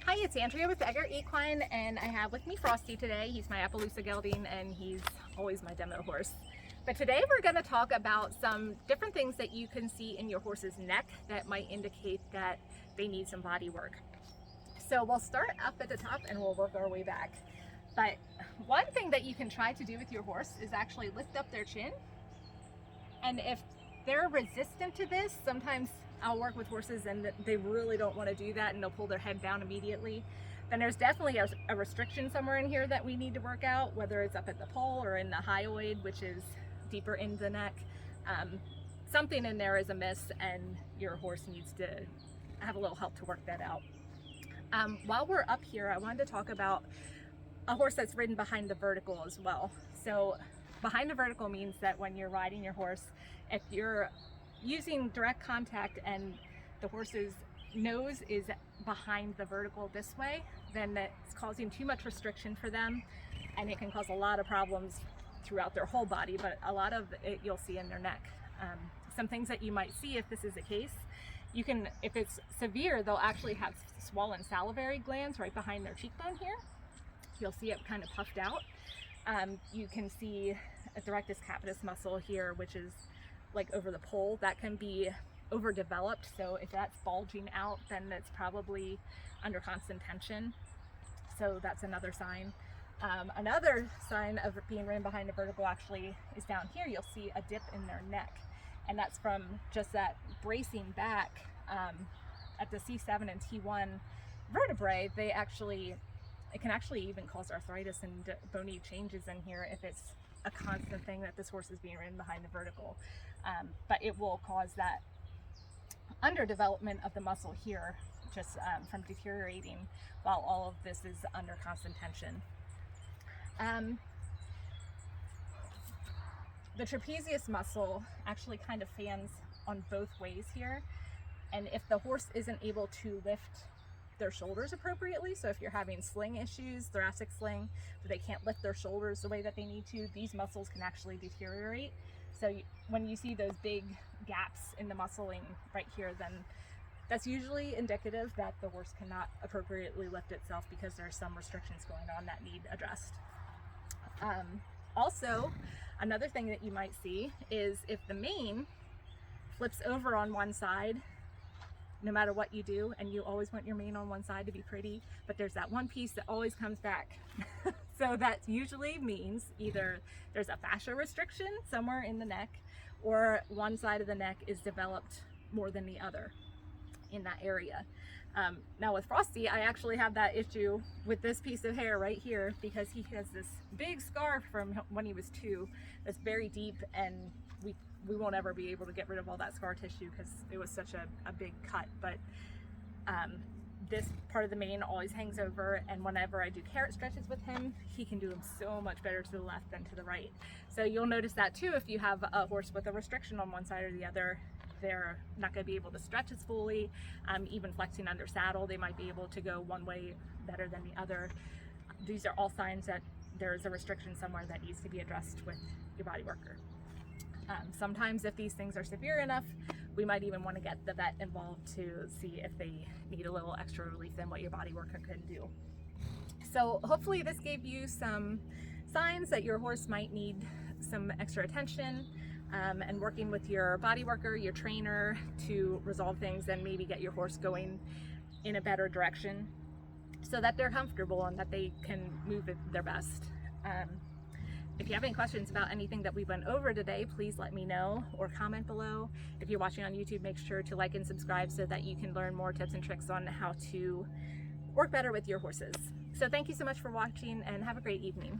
Hi, it's Andrea with Egger Equine, and I have with me Frosty today. He's my Appaloosa gelding, and he's always my demo horse. But today we're going to talk about some different things that you can see in your horse's neck that might indicate that they need some body work. So we'll start up at the top and we'll work our way back. But one thing that you can try to do with your horse is actually lift up their chin. And if they're resistant to this, sometimes I'll work with horses and they really don't want to do that and they'll pull their head down immediately. Then there's definitely a restriction somewhere in here that we need to work out, whether it's up at the poll or in the hyoid, which is deeper into the neck. Something in there is amiss and your horse needs to have a little help to work that out. While we're up here, I wanted to talk about a horse that's ridden behind the vertical as well. So behind the vertical means that when you're riding your horse, if you're using direct contact and the horse's nose is behind the vertical this way, then it's causing too much restriction for them, and it can cause a lot of problems throughout their whole body, but a lot of it you'll see in their neck. Some things that you might see if this is the case, you can, if it's severe, they'll actually have swollen salivary glands right behind their cheekbone here. You'll see it kind of puffed out. You can see a directus capitis muscle here, which is like over the poll, that can be overdeveloped. So if that's bulging out, then it's probably under constant tension. So that's another sign. Another sign of being ridden behind a vertical actually is down here. You'll see a dip in their neck, and that's from just that bracing back at the C7 and T1 vertebrae. It can actually even cause arthritis and bony changes in here if it's a constant thing that this horse is being ridden behind the vertical. But it will cause that underdevelopment of the muscle here just from deteriorating while all of this is under constant tension. The trapezius muscle actually kind of fans on both ways here, and if the horse isn't able to lift their shoulders appropriately, so if you're having sling issues, thoracic sling, where they can't lift their shoulders the way that they need to, these muscles can actually deteriorate. So when you see those big gaps in the muscling right here, then that's usually indicative that the horse cannot appropriately lift itself because there are some restrictions going on that need addressed. Also, another thing that you might see is if the mane flips over on one side, no matter what you do, and you always want your mane on one side to be pretty, but there's that one piece that always comes back. So that usually means either there's a fascia restriction somewhere in the neck, or one side of the neck is developed more than the other in that area. Now with Frosty, I actually have that issue with this piece of hair right here, because he has this big scar from when he was 2 that's very deep, and we won't ever be able to get rid of all that scar tissue because it was such a big cut. But this part of the mane always hangs over, and whenever I do carrot stretches with him, he can do them so much better to the left than to the right. So you'll notice that too if you have a horse with a restriction on one side or the other. They're not going to be able to stretch as fully. Even flexing under saddle, they might be able to go one way better than the other. These are all signs that there's a restriction somewhere that needs to be addressed with your body worker. Sometimes if these things are severe enough, we might even want to get the vet involved to see if they need a little extra relief than what your body worker can do. So hopefully this gave you some signs that your horse might need some extra attention, and working with your body worker, your trainer, to resolve things and maybe get your horse going in a better direction so that they're comfortable and that they can move at their best. If you have any questions about anything that we went over today, please let me know or comment below. If you're watching on YouTube, make sure to like and subscribe so that you can learn more tips and tricks on how to work better with your horses. So thank you so much for watching, and have a great evening.